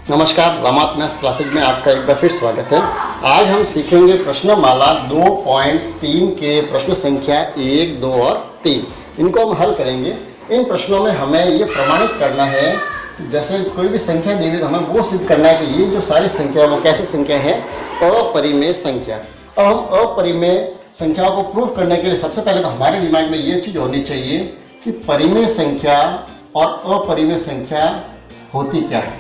नमस्कार, रामात maths classes में आपका एक बार फिर स्वागत है। आज हम सीखेंगे प्रश्नमाला 2.3 के प्रश्न संख्या 1, 2 और 3। इनको हम हल करेंगे। इन प्रश्नों में हमें ये प्रमाणित करना है, जैसे कोई भी संख्या दी हुई तो हमें वो सिद्ध करना है कि ये जो सारी संख्या है वो कैसी संख्या है, अपरिमेय संख्या। अब हम अपरिमेय संख्याओं को प्रूव करने के लिए सबसे पहले तो हमारे दिमाग में ये चीज़ होनी चाहिए कि परिमेय संख्या और अपरिमेय संख्या होती क्या है।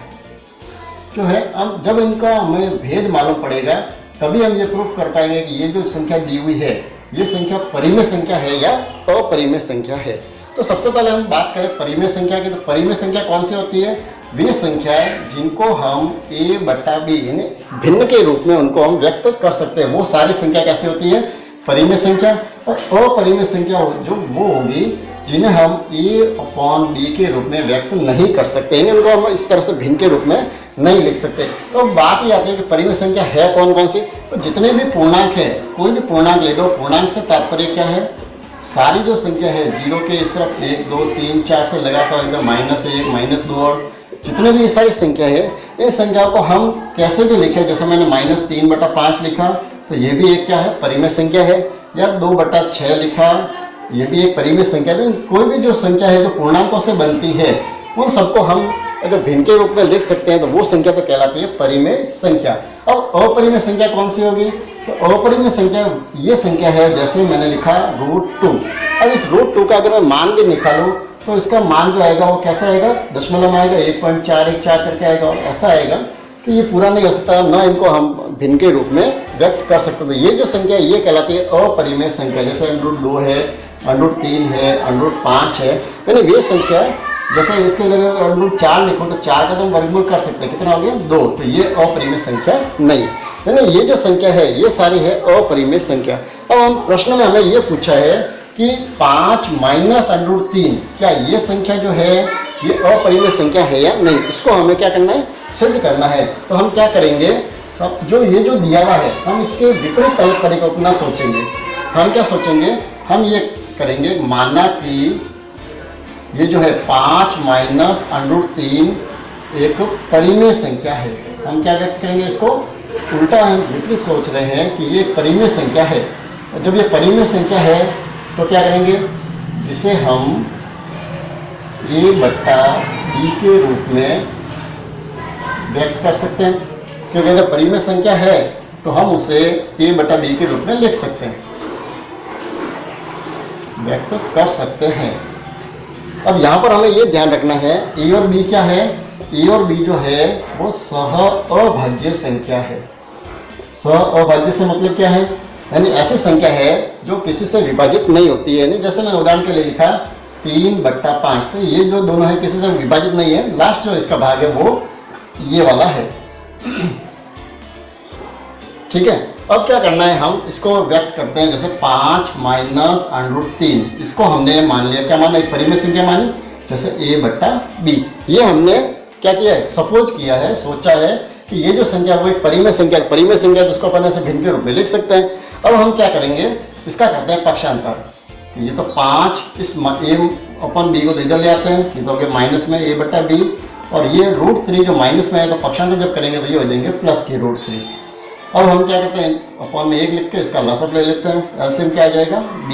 जो है अब जब इनका हमें भेद मालूम पड़ेगा तभी हम ये प्रूफ कर पाएंगे कि ये जो संख्या दी हुई है ये संख्या परिमेय संख्या है या अपरिमेय संख्या है। तो सबसे पहले हम बात करें परिमेय संख्या की, तो परिमेय संख्या कौन सी होती है? वे संख्याएं जिनको हम a/b यानी भिन्न के रूप में उनको हम व्यक्त कर सकते हैं, वो सारी संख्या कैसी होती है? परिमेय संख्या। और अपरिमेय संख्या जो वो होगी जिन्हें हम a/b के रूप में व्यक्त नहीं कर सकते, यानी उनको हम इस तरह से भिन्न के रूप में नहीं लिख सकते। तो बात ये आती है कि परिमेय संख्या है कौन कौन सी। तो जितने भी पूर्णांक है, कोई भी पूर्णांक ले लो, पूर्णांक से तात्पर्य क्या है? सारी जो संख्या है जीरो के इस तरफ 1, 2, 3, 4 से लगाकर एकदम -1, -2 और जितने भी ये सारी संख्या है, इन संख्याओं को हम कैसे भी लिखे, जैसे मैंने -3/5 लिखा तो ये भी एक क्या है? परिमेय संख्या है। या 2/6 लिखा, ये भी एक परिमेय संख्या है। कोई भी जो संख्या है जो पूर्णांकों से बनती है उन सबको हम अगर भिन्न के रूप में लिख सकते हैं तो वो संख्या तो कहलाती है परिमेय संख्या। अब अपरिमेय संख्या कौन सी होगी? तो अपरिमेय संख्या ये संख्या है, जैसे मैंने लिखा √2। अब इस √2 का अगर मैं मान भी निकालूं तो इसका मान जो आएगा वो कैसा आएगा? दशमलव में आएगा, 1.414 करके आएगा। और ऐसा आएगा कि ये पूरा नहीं हो सकता, न इनको हम भिन्न के रूप में व्यक्त कर सकते। तो ये जो संख्या ये कहलाती है अपरिमेय संख्या। जैसे √2 है, √3 है, √5 है, यानी वे संख्या जैसे इसके जगह √4 लिखो तो 4 का तो हम वर्गमूल कर सकते हैं, कितना हो गया? 2। तो ये अपरिमेय संख्या नहीं, यानी ये जो संख्या है ये सारी है अपरिमेय संख्या। अब हम प्रश्न में हमें ये पूछा है कि 5 - √3 क्या ये संख्या जो है ये अपरिमेय संख्या है या नहीं, इसको हमें क्या करना है? सिद्ध करना है। तो हम क्या करेंगे, सब जो ये जो दिया हुआ है हम इसके विपरीत परिकल्पना सोचेंगे। हम क्या सोचेंगे? हम ये करेंगे, माना कि ये जो है 5 - √3 एक परिमेय संख्या है। हम क्या व्यक्त करेंगे? इसको उल्टा हम विपरीत सोच रहे हैं कि ये परिमेय संख्या है। और जब ये परिमेय संख्या है तो क्या करेंगे? जिसे हम a/b के रूप में व्यक्त कर सकते हैं, क्योंकि अगर परिमेय संख्या है तो हम उसे a/b के रूप में लिख सकते हैं, व्यक्त कर सकते हैं। अब यहाँ पर हमें ये ध्यान रखना है, a और b क्या है? a और b जो है वो सह-अभाज्य संख्या है। सह-अभाज्य से मतलब क्या है? यानी ऐसी संख्या है जो किसी से विभाजित नहीं होती है। यानी जैसे मैंने उदाहरण के लिए लिखा 3/5, तो ये जो दोनों है किसी से विभाजित नहीं है। लास्ट जो इसका भाग है वो ये वाला है। ठीक है, अब क्या करना है? हम इसको व्यक्त करते हैं, जैसे 5 - √3 इसको हमने मान लिया, क्या माना? एक परिमेय संख्या मानी, जैसे a/b। ये हमने क्या किया है? सपोज किया है, सोचा है कि ये जो संख्या वो एक परिमेय संख्या, परिमेय संख्या जिसको अपन ऐसे भिन्न के रूप में लिख सकते हैं। अब हम क्या करेंगे? इसका करते हैं पक्षांतर। ये तो 5 इस a/b को इधर ले आते हैं, ये तो हो गया माइनस में a/b, और ये √3 जो माइनस में है तो पक्षांतर जब करेंगे तो ये हो जाएंगे प्लस के √3। अब हम क्या करते हैं? अपॉन में 1 लिख के इसका लसअप ले लेते हैं। एलसीएम क्या आ जाएगा? b,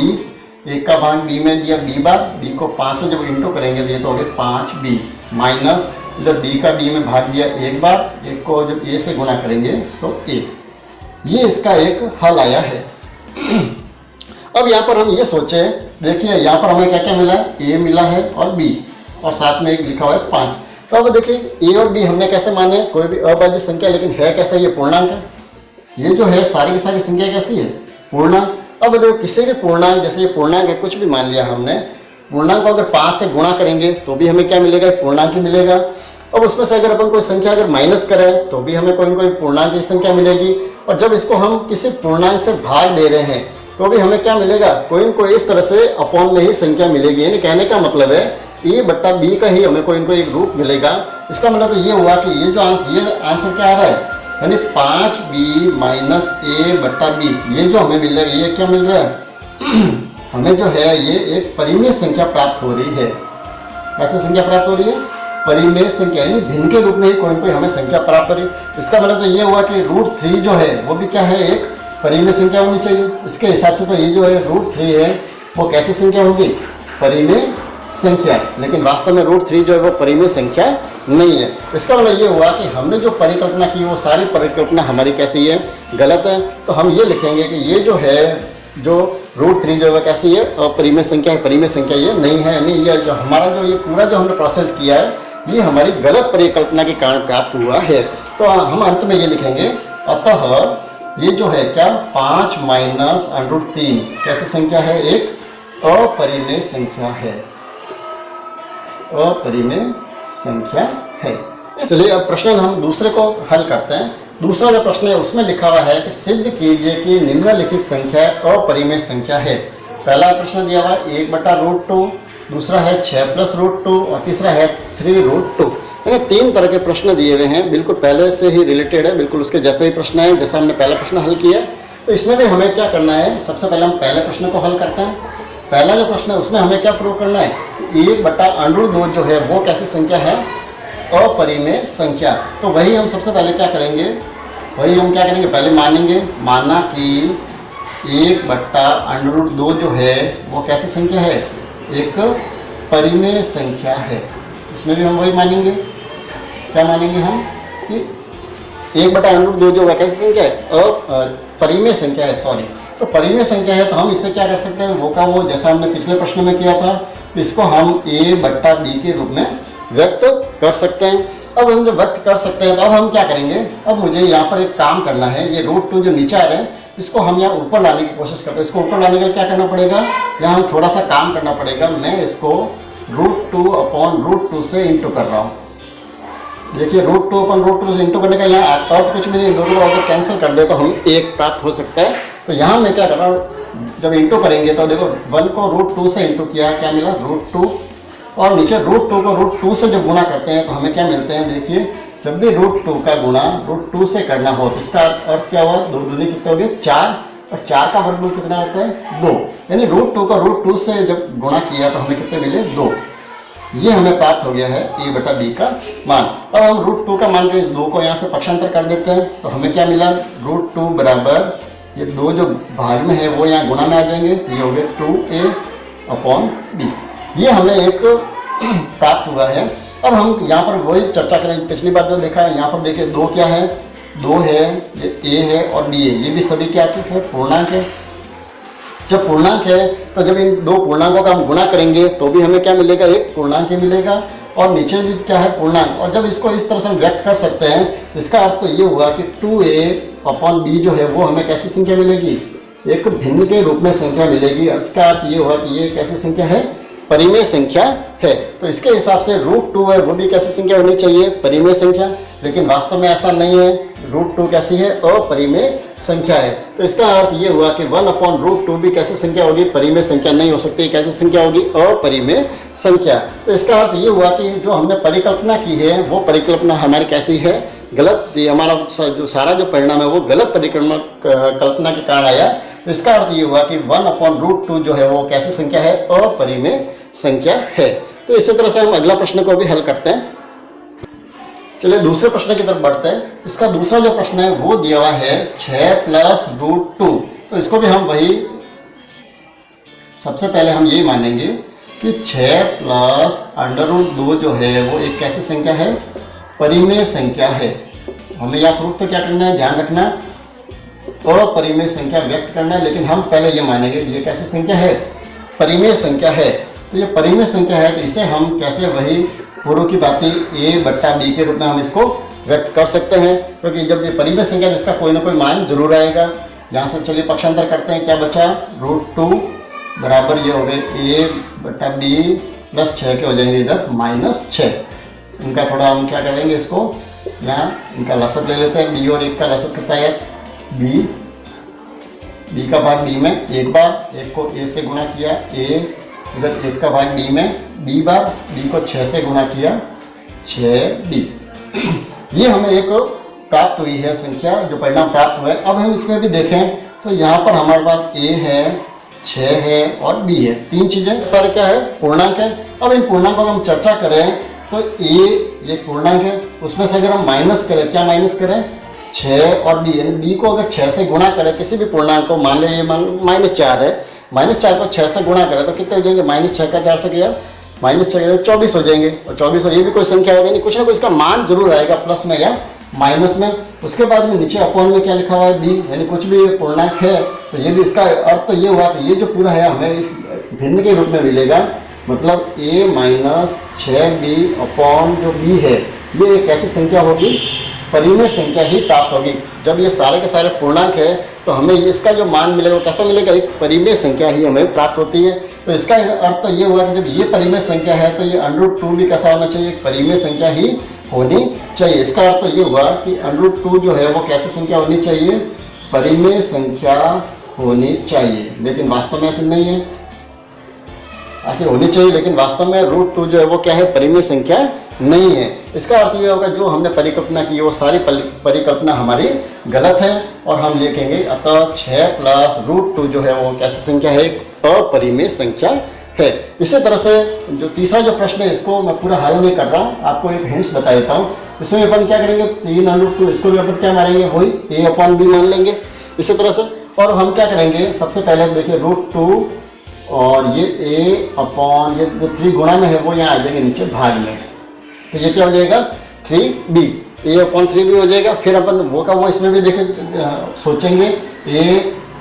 1 का भाग b में दिया b बार, b को 5 से जब इंटू करेंगे तो ये तो हो गया 5b, माइनस इधर b का b में भाग दिया 1 बार, 1 को जब a से गुणा करेंगे तो 1। ये इसका एक हल आया है। अब यहाँ पर हम ये सोचे, देखिए यहाँ पर हमें क्या क्या मिला है? a मिला है और b, और साथ में एक लिखा हुआ है 5। तो अब देखिए a और b हमने कैसे माने? कोई भी अभाज्य संख्या, लेकिन है कैसे? ये पूर्णांक है। ये जो है सारी की सारी संख्या कैसी है? पूर्णांक। अब देखो किसी भी पूर्णांक, जैसे ये पूर्णांक है, कुछ भी मान लिया हमने, पूर्णांक को अगर 5 से गुणा करेंगे तो भी हमें क्या मिलेगा? पूर्णांक ही मिलेगा। अब उसमें से अगर अपन कोई संख्या अगर माइनस करें तो भी हमें कोई ना कोई पूर्णांक की संख्या मिलेगी। और जब इसको हम किसी पूर्णांक से भाग दे रहे हैं तो भी हमें क्या मिलेगा? कोई न कोई इस तरह से अपॉन में ही संख्या मिलेगी। यानी कहने का मतलब है a/b का ही हमें कोई न कोई एक रूप मिलेगा। इसका मतलब तो ये हुआ कि ये जो आंसर क्या आ रहा है? यानी 5b - a/b, ये जो हमें मिल रहा है, ये क्या मिल रहा है? हमें जो है ये एक परिमेय संख्या प्राप्त हो रही है। कैसे संख्या प्राप्त हो रही है? परिमेय संख्या यानी भिन्न के रूप में ही कोई कोई हमें संख्या प्राप्त करी। इसका मतलब तो ये हुआ कि √3 जो है वो भी क्या है, एक परिमेय संख्या होनी चाहिए। इसके हिसाब से तो ये जो है √3 है वो कैसी संख्या होगी, परिमेय संख्या। लेकिन वास्तव में √3 जो है वो परिमेय संख्या नहीं है। इसका मतलब ये हुआ कि हमने जो परिकल्पना की वो सारी परिकल्पना हमारी कैसी है, गलत है। तो हम ये लिखेंगे कि ये जो है जो √3 जो है कैसी है, अपरिमेय संख्या है, परिमेय संख्या ये नहीं है। यानी ये जो हमारा जो ये पूरा जो हमने प्रोसेस किया है ये हमारी गलत परिकल्पना के कारण प्राप्त हुआ है। तो हम अंत में ये लिखेंगे, अतः ये जो है क्या 5 माइनस √3 कैसी संख्या है, एक अपरिमेय संख्या है, अपरिमेय संख्या है। चलिए अब प्रश्न हम दूसरे को हल करते हैं। दूसरा जो प्रश्न है उसमें लिखा हुआ है कि सिद्ध कीजिए कि निम्नलिखित संख्या अपरिमेय संख्या है। पहला प्रश्न दिया हुआ है 1/√2, दूसरा है 6 + √2 और तीसरा है 3√2। यानी 3 तरह के प्रश्न दिए हुए हैं, बिल्कुल पहले से ही रिलेटेड है, बिल्कुल उसके जैसे ही प्रश्न है जैसा हमने पहला प्रश्न हल किया। तो इसमें भी हमें क्या करना है, सबसे पहले हम पहले प्रश्न को हल करते हैं। पहला जो प्रश्न है उसमें हमें क्या प्रूव करना है, 1/√2 जो है वो कैसी संख्या है, अपरिमेय संख्या। तो वही हम सबसे पहले क्या करेंगे, पहले माना कि 1/√2 जो है वो कैसी संख्या है, एक परिमेय संख्या है। इसमें भी हम वही मानेंगे, क्या मानेंगे हम कि 1/√2 जो है कैसी संख्या है, परिमेय संख्या है, सॉरी। तो परिमेय संख्या है तो हम इससे क्या कर सकते हैं, वो का वो जैसा हमने पिछले प्रश्न में किया था, इसको हम a/b के रूप में व्यक्त कर सकते हैं। अब हम जब व्यक्त कर सकते हैं तो अब हम क्या करेंगे, अब मुझे यहाँ पर एक काम करना है, ये √2 जो नीचे आ रहे हैं इसको हम यहाँ ऊपर लाने की कोशिश करते हैं। इसको ऊपर लाने के लिए क्या करना पड़ेगा, यहाँ हम थोड़ा सा काम करना पड़ेगा। मैं इसको √2/√2 से इंटू कर रहा हूँ। देखिए √2/√2 से इंटू करने का यहाँ अर्थ कुछ भी नहीं, दोनों को अगर कैंसिल कर दे तो हम 1 प्राप्त हो सकता है। तो यहाँ मैं क्या कर रहा हूँ, जब इंटू करेंगे तो देखो 1 को √2 से इंटू किया, क्या मिला √2, और नीचे √2 को √2 से जब गुणा करते हैं तो हमें क्या मिलते हैं, देखिए जब भी √2 का गुणा √2 से करना हो तो इसका अर्थ क्या हुआ, 2 दूनी कितने हो गए 4, और 4 का वर्गमूल कितना होता है 2। यानी √2 का √2 से जब गुणा किया तो हमें कितने मिले 2। ये हमें प्राप्त हो गया है a/b का मान। अब हम √2 का मान के इस 2 को यहाँ से पक्षांतर कर देते हैं तो हमें क्या मिला, √2 बराबर ये 2 जो भाग में है वो यहाँ गुणा में आ जाएंगे, तो ये हो गया 2a/b। ये हमें एक प्राप्त हुआ है। अब हम यहाँ पर वही चर्चा करें, पिछली बार जो देखा है यहाँ पर देखिए 2 क्या है, 2 है, ये a है और b है, ये भी सभी क्या है, पूर्णांक है। जब पूर्णांक है तो जब इन 2 पूर्णांकों का हम गुणा करेंगे तो भी हमें क्या मिलेगा, एक पूर्णांक ही मिलेगा, और नीचे भी क्या है पूर्णांक। और जब इसको इस तरह से हम व्यक्त कर सकते हैं, इसका अर्थ तो ये हुआ कि 2a/b जो है वो हमें कैसी संख्या मिलेगी, एक भिन्न के रूप में संख्या मिलेगी। और इसका अर्थ ये हुआ कि ये कैसी संख्या है, परिमेय संख्या है। तो इसके हिसाब से √2 है वो भी कैसी संख्या होनी चाहिए, परिमेय संख्या। लेकिन वास्तव में ऐसा नहीं है, √2 कैसी है, अपरिमेय संख्या है। तो इसका अर्थ ये हुआ कि 1/√2 भी कैसी संख्या होगी, परिमेय संख्या नहीं हो सकती, कैसी संख्या होगी, अपरिमेय संख्या। तो इसका अर्थ ये हुआ कि जो हमने परिकल्पना की है वो परिकल्पना हमारी कैसी है, गलत। ये हमारा जो सारा जो परिणाम है वो गलत कल्पना के कारण आया। तो इसका अर्थ ये हुआ कि 1/√2 जो है वो कैसी संख्या है, अपरिमेय संख्या है। तो इसी तरह से हम अगला प्रश्न को भी हल करते हैं। चलिए दूसरे प्रश्न की तरफ बढ़ते हैं। इसका दूसरा जो प्रश्न है वो दिया हुआ है 6 + √2। तो इसको भी हम वही सबसे पहले हम ये मानेंगे कि 6 + √2 जो है वो एक कैसी संख्या है, परिमेय संख्या है। हमें यह प्रूफ तो क्या करना है, ध्यान रखना, अपरिमेय संख्या व्यक्त करना है। लेकिन हम पहले ये मानेंगे ये कैसी संख्या है, परिमेय संख्या है। तो ये परिमेय संख्या है तो इसे हम कैसे वही पूर्व की बातें a/b के रूप में हम इसको व्यक्त कर सकते हैं, क्योंकि जब ये परिमेय संख्या जिसका कोई ना कोई मान जरूर आएगा। यहाँ से चलिए पक्षांतर करते हैं, क्या बचा, √2 बराबर ये हो गए a/b + 6 के हो जाएंगे इधर -6। इनका थोड़ा हम क्या करेंगे, इसको यहाँ इनका लसब ले लेते हैं, b और 1 का लसब कितना है b का भाग b में एक बार, 1 को a से गुणा किया, a इधर 1 का भाग b में b बार, b को 6 से गुणा किया 6b। ये हमें एक प्राप्त हुई है संख्या, जो परिणाम प्राप्त हुआ है। अब हम इसमें भी देखें तो यहाँ पर हमारे पास a है, 6 है और b है, 3 चीज़ें सारे क्या है, पूर्णांक है। अब इन पूर्णांकों की हम चर्चा करें तो ये पूर्णांक है, उसमें से अगर हम माइनस करें, क्या माइनस करें, 6 और बी, यानी बी को अगर 6 से गुणा करें किसी भी पूर्णांक को, मान लें ये -4 है, -4 को 6 से गुणा करें तो कितने हो जाएंगे, -6 का 4 से किया -6 24 हो जाएंगे, और 24 और ये भी कोई संख्या होगी, नहीं कुछ ना कुछ इसका मान जरूर आएगा प्लस में या माइनस में। उसके बाद में नीचे अपॉन में क्या लिखा हुआ है, बी, यानी कुछ भी पूर्णांक है तो ये भी, इसका अर्थ तो ये हुआ कि ये जो पूरा है हमें इस भिन्न के रूप में मिलेगा, मतलब a माइनस 6b अपॉन जो b है, ये एक ऐसी संख्या होगी, परिमेय संख्या ही प्राप्त होगी। जब ये सारे के सारे पूर्णांक है तो हमें इसका जो मान मिलेगा वो कैसा मिलेगा, एक परिमेय संख्या ही हमें प्राप्त होती है। तो इसका अर्थ तो ये हुआ कि जब ये परिमेय संख्या है तो ये √2 भी कैसा होना चाहिए, परिमेय संख्या ही होनी चाहिए। इसका अर्थ तो ये हुआ कि √2 जो है वो कैसी संख्या होनी चाहिए, परिमेय संख्या होनी चाहिए, लेकिन वास्तव में ऐसा नहीं है। आखिर होनी चाहिए लेकिन वास्तव में √2 जो है वो क्या है, परिमेय संख्या नहीं है। इसका अर्थ ये होगा जो हमने परिकल्पना की वो सारी परिकल्पना हमारी गलत है, और हम लिखेंगे अतः 6 प्लस √2 जो है वो कैसी संख्या है, अपरिमेय संख्या है। इसी तरह से जो तीसरा जो प्रश्न है इसको मैं पूरा हल नहीं कर रहा हूँ, आपको एक हिंट्स बता देता हूँ। इसमें अपन क्या करेंगे, 3√2 इसको भी अपन क्या मारेंगे, वही a अपॉन b मान लेंगे इसी तरह से। और हम क्या करेंगे, सबसे पहले देखिए √2 और ये a अपॉन ये जो 3 गुणा में है वो यहाँ आ जाएंगे नीचे भाग में, तो ये क्या हो जाएगा 3b, a अपॉन 3b हो जाएगा। फिर अपन वो का वो इसमें भी देखे सोचेंगे, a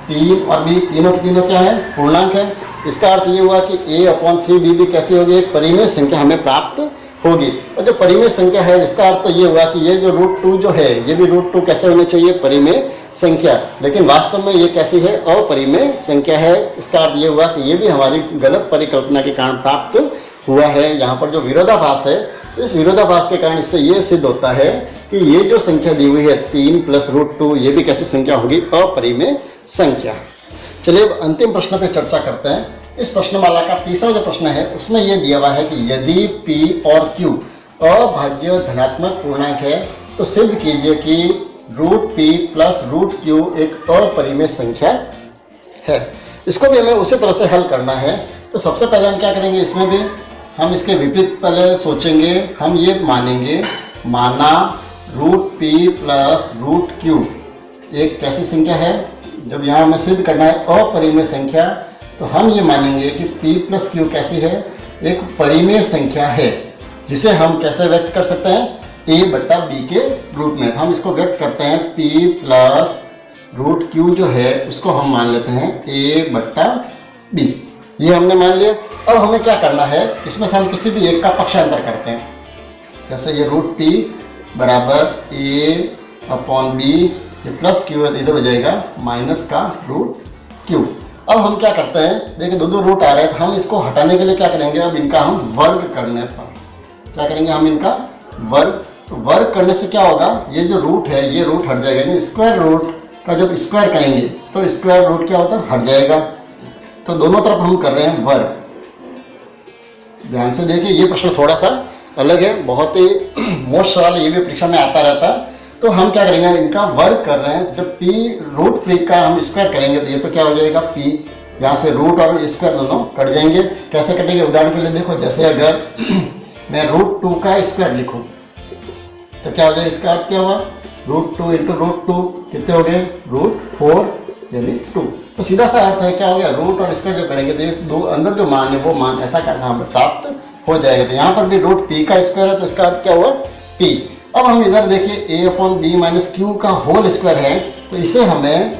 3 और b तीनों के तीनों क्या है, पूर्णांक है। इसका अर्थ ये हुआ कि a अपॉन 3b भी कैसी होगी, एक परिमेय संख्या हमें प्राप्त होगी। और जो परिमेय संख्या है इसका अर्थ तो ये हुआ कि ये जो √2 जो है ये भी √2 कैसे होने चाहिए, परिमेय संख्या, लेकिन वास्तव में ये कैसी है, अपरिमेय संख्या है। इसका अर्थ ये हुआ कि ये भी हमारी गलत परिकल्पना के कारण प्राप्त हुआ है। यहाँ पर जो विरोधाभास है, इस विरोधाभास के कारण इससे ये सिद्ध होता है कि ये जो संख्या दी हुई है 3 प्लस √2 ये भी कैसी संख्या होगी, अपरिमेय संख्या। चलिए अब अंतिम प्रश्न पे चर्चा करते हैं। इस प्रश्नमाला का तीसरा जो प्रश्न है उसमें यह दिया हुआ है कि यदि p और q अभाज्य धनात्मक पूर्णांक है तो सिद्ध कीजिए कि √p प्लस √q एक अपरिमेय संख्या है। इसको भी हमें उसी तरह से हल करना है। तो सबसे पहले हम क्या करेंगे, इसमें भी हम इसके विपरीत पहले सोचेंगे। हम ये मानेंगे, माना √p प्लस √q एक कैसी संख्या है, जब यहाँ हमें सिद्ध करना है अपरिमेय संख्या, तो हम ये मानेंगे कि p प्लस q कैसी है, एक परिमेय संख्या है, जिसे हम कैसे व्यक्त कर सकते हैं, a बट्टा b के रूप में। तो हम इसको व्यक्त करते हैं p प्लस √q जो है उसको हम मान लेते हैं a बट्टा b, ये हमने मान लिया। अब हमें क्या करना है, इसमें से हम किसी भी एक का पक्षांतर करते हैं। जैसे ये √p बराबर a अपॉन b, ये प्लस q है तो इधर हो जाएगा माइनस का √q। अब हम क्या करते हैं, देखिए दो रूट आ रहे हैं, तो हम इसको हटाने के लिए क्या करेंगे, अब इनका हम वर्ग करने पर क्या करेंगे, हम इनका वर्ग। तो वर्ग करने से क्या होगा, ये जो रूट है ये रूट हट जाएगा, यानी स्क्वायर रूट का जब स्क्वायर करेंगे तो स्क्वायर रूट क्या होता है, हट जाएगा। तो दोनों तरफ हम कर रहे हैं वर्ग। ध्यान से देखिए, ये प्रश्न थोड़ा सा अलग है, बहुत ही मोस्ट सवाल ये भी परीक्षा में आता रहता है। तो हम क्या करेंगे, इनका वर्ग कर रहे हैं। जब p का हम स्क्वायर करेंगे तो ये तो क्या हो जाएगा p, यहाँ से रूट और स्क्वायर दोनों कट जाएंगे। कैसे कटेंगे, उदाहरण के लिए देखो, जैसे अगर मैं √2 का स्क्वायर लिखूँ तो क्या हो जाएगा, इसका अर्थ क्या हुआ, √2 इंटू √2 कितने हो गए, √4 यानी 2। तो सीधा सा अर्थ है क्या हो गया, रूट और स्क्वायर जो करेंगे तो ये दो अंदर जो मान है वो मान ऐसा कैसा हमें प्राप्त हो जाएगा। तो यहाँ पर भी √p का स्क्वायर है तो इसका अर्थ क्या हुआ, p। अब हम इधर देखिए a upon b minus q का होल स्क्वायर है, तो इसे हमें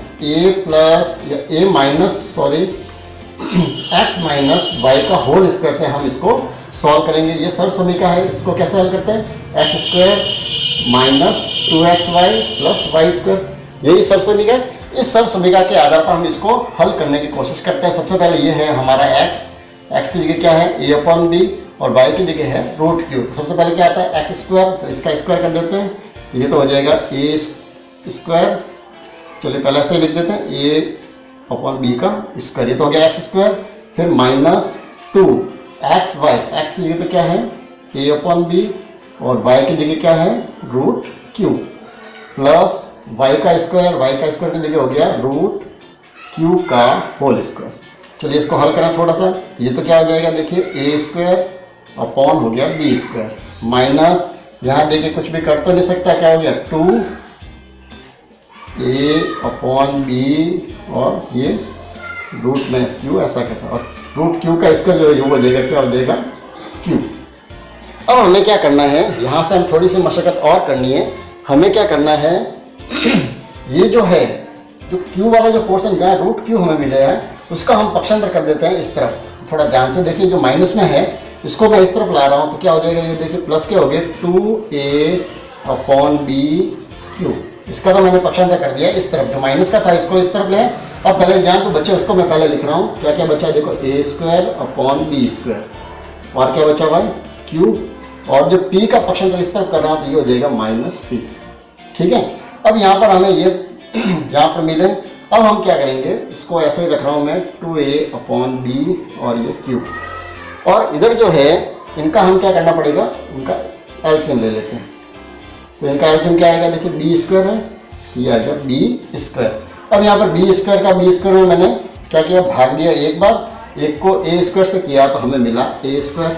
x माइनस y का होल स्क्वायर से हम इसको सॉल्व करेंगे। ये सर्व समीकरण है, इसको कैसे हल करते हैं, x square minus 2xy plus y square, यही सर्व समीकरण। इस सर्व समीकरण के आधार पर हम इसको हल करने की कोशिश करते हैं। सबसे पहले ये है हमारा x की जगह क्या है, a अपॉन b, और y की जगह है √q। तो सबसे पहले क्या आता है, x स्क्वायर, तो इसका स्क्वायर कर देते हैं, ये तो हो जाएगा a स्क्वायर। चलिए पहले ऐसे लिख देते हैं, a अपॉन b का स्क्वायर, ये तो हो गया x स्क्वायर। फिर माइनस 2xy, x की जगह तो क्या है a अपॉन b, और y की जगह क्या है √q, प्लस y का स्क्वायर की जगह हो गया √q का होल स्क्वायर। चलिए इसको हल करें थोड़ा सा, ये तो क्या हो जाएगा, देखिए a स्क्वायर अपॉन हो गया b स्क्वायर माइनस यहाँ देखिए कुछ भी कर तो नहीं सकता, क्या हो गया 2a/b और ये रूट में क्यू ऐसा कैसा, और रूट क्यू का इसका जो हो जाएगा क्या हो जाएगा क्यू। अब हमें क्या करना है, यहाँ से हम थोड़ी सी मशक्कत और करनी है। हमें क्या करना है ये जो है जो क्यू वाला जो पोर्शन जहाँ रूट क्यू हमें मिले है उसका हम पक्षांतर कर देते हैं इस तरफ। थोड़ा ध्यान से देखिए, जो माइनस में है इसको मैं इस तरफ ला रहा हूँ तो क्या हो जाएगा, ये देखिए प्लस के हो गए 2a/b/q। इसका तो मैंने पक्षांतर कर दिया इस तरफ, जो माइनस का था इसको इस तरफ ले। अब पहले जहाँ तो बचे उसको मैं पहले लिख रहा हूँ, क्या क्या बचा देखो a²/b², और क्या बचा भाई q, और जो p का पक्षांतर इस तरफ कर रहा हूँ तो ये हो जाएगा -p। ठीक है, अब यहाँ पर हमें ये यहाँ पर मिले। अब हम क्या करेंगे, इसको ऐसे ही रख रहा हूँ मैं 2a/b और ये q, और इधर जो है इनका हम क्या करना पड़ेगा, इनका एलसीएम ले लेते हैं। तो इनका एलसीएम क्या आएगा, देखिए b² है, ये आएगा b²। अब यहाँ पर b² का b² में मैंने क्या किया, भाग दिया एक बार, एक को a² से किया तो हमें मिला a²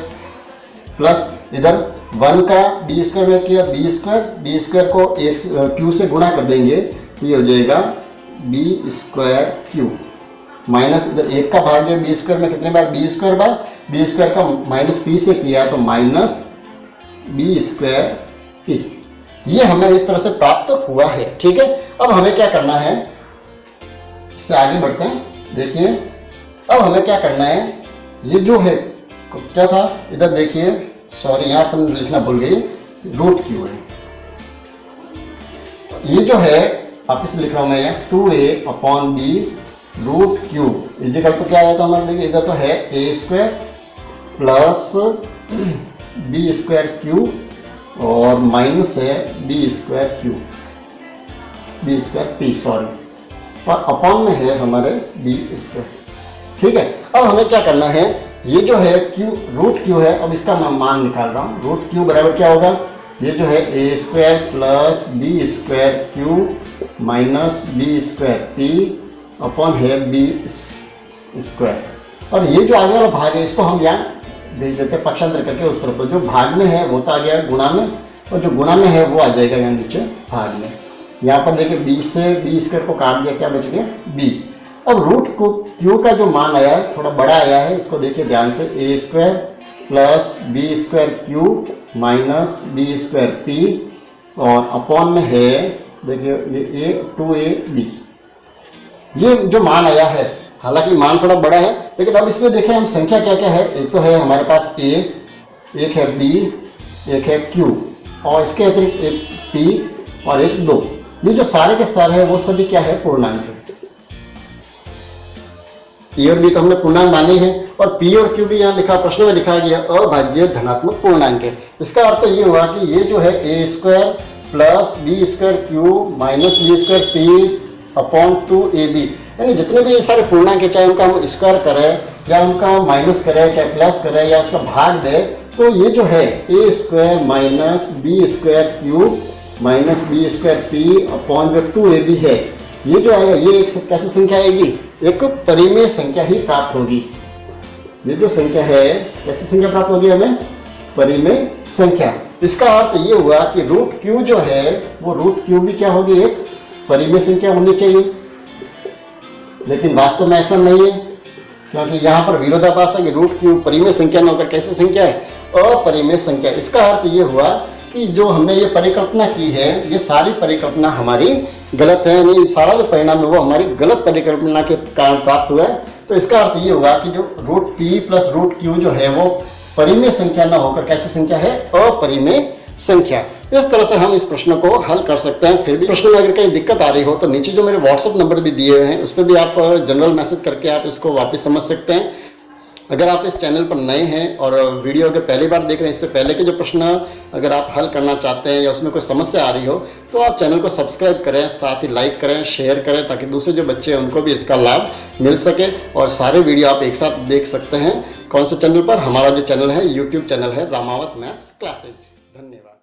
प्लस इधर 1 का b² में किया b² को q से गुणा कर देंगे तो ये हो जाएगा b²q माइनस इधर एक का भाग दिया b² में कितने बार b² बार, b² का माइनस p से किया तो माइनस b²p। ये हमें इस तरह से प्राप्त हुआ है। ठीक है, अब हमें क्या करना है, इससे आगे बढ़ते हैं। देखिए अब हमें क्या करना है, ये जो है क्या था इधर देखिए, सॉरी यहाँ पर लिखना भूल गई, रूट क्यू है। ये जो है आप इसे लिख रहा हूँ मैं यहाँ 2a/b root Q is equal to क्या आया था हमारे, देखिए इधर तो है a² प्लस b²q और माइनस है b²p, सॉरी, और अपॉन में है हमारे b²। ठीक है, अब हमें क्या करना है, ये जो है q रूट क्यू है, अब इसका मैं मान निकाल रहा हूँ। रूट क्यू बराबर क्या होगा, ये जो है a² plus b²q minus b²p upon है b², और ये जो आगे वाला भाग है इसको हम यहाँ भेज देते हैं पक्षांतर करके उस तरफ। जो भाग में है वो तो आ गया गुणा में, और जो गुणा में है वो आ जाएगा यहाँ नीचे भाग में। यहाँ पर देखिए b से b² को काट दिया, क्या बच गया b। अब रूट को क्यू का जो मान आया है थोड़ा बड़ा आया है, इसको देखिए ध्यान से, a² plus b²q minus b²p और अपॉन में है देखिए ये 2ab। ये जो मान आया है, हालांकि मान थोड़ा बड़ा है, लेकिन अब इसमें देखें हम संख्या क्या क्या है। एक तो है हमारे पास a, एक है b, एक है q, और इसके अतिरिक्त एक p और एक 2। ये जो सारे के सारे हैं वो सभी क्या है, पूर्णांक है। p और b तो हमने पूर्णांक माने हैं, और p और q भी यहाँ लिखा, प्रश्न में लिखा गया अभाज्य धनात्मक पूर्णांक है। इसका अर्थ ये हुआ कि ये जो है a² plus b²q minus b²p upon 2ab, यानी जितने भी ये सारे पूर्णांक है, चाहे उनका हम स्क्वायर करें या उनका हम माइनस करें, चाहे प्लस करें या उसका भाग दे, तो ये जो है a² minus b²q minus b²p upon जो 2ab है, ये जो आएगा ये एक कैसी संख्या आएगी, एक परिमेय संख्या ही प्राप्त होगी। ये जो संख्या है कैसी संख्या प्राप्त होगी हमें, परिमेय संख्या। इसका अर्थ ये हुआ कि रूट क्यू जो है वो रूट क्यू भी क्या होगी, एक परिमेय संख्या होनी चाहिए, लेकिन वास्तव में ऐसा नहीं है, क्योंकि यहाँ पर विरोधाभास है कि रूट क्यू परिमेय संख्या न होकर कैसी संख्या है, अपरिमेय संख्या। इसका अर्थ ये हुआ कि जो हमने ये परिकल्पना की है, ये सारी परिकल्पना हमारी गलत है, यानी सारा जो परिणाम है वो हमारी गलत परिकल्पना के कारण प्राप्त हुआ है। तो इसका अर्थ ये होगा कि जो root p plus root q जो है वो परिमेय संख्या न होकर कैसी संख्या है, अपरिमेय संख्या। इस तरह से हम इस प्रश्न को हल कर सकते हैं। फिर भी प्रश्न में अगर कहीं दिक्कत आ रही हो तो नीचे जो मेरे व्हाट्सएप नंबर भी दिए हुए हैं उस पर भी आप जनरल मैसेज करके आप इसको वापस समझ सकते हैं। अगर आप इस चैनल पर नए हैं और वीडियो अगर पहली बार देख रहे हैं, इससे पहले के जो प्रश्न अगर आप हल करना चाहते हैं या उसमें कोई समस्या आ रही हो तो आप चैनल को सब्सक्राइब करें, साथ ही लाइक करें, शेयर करें, ताकि दूसरे जो बच्चे हैं उनको भी इसका लाभ मिल सके और सारे वीडियो आप एक साथ देख सकते हैं। कौन से चैनल पर, हमारा जो चैनल है यूट्यूब चैनल है रामावत मैथ्स क्लासेज। धन्यवाद।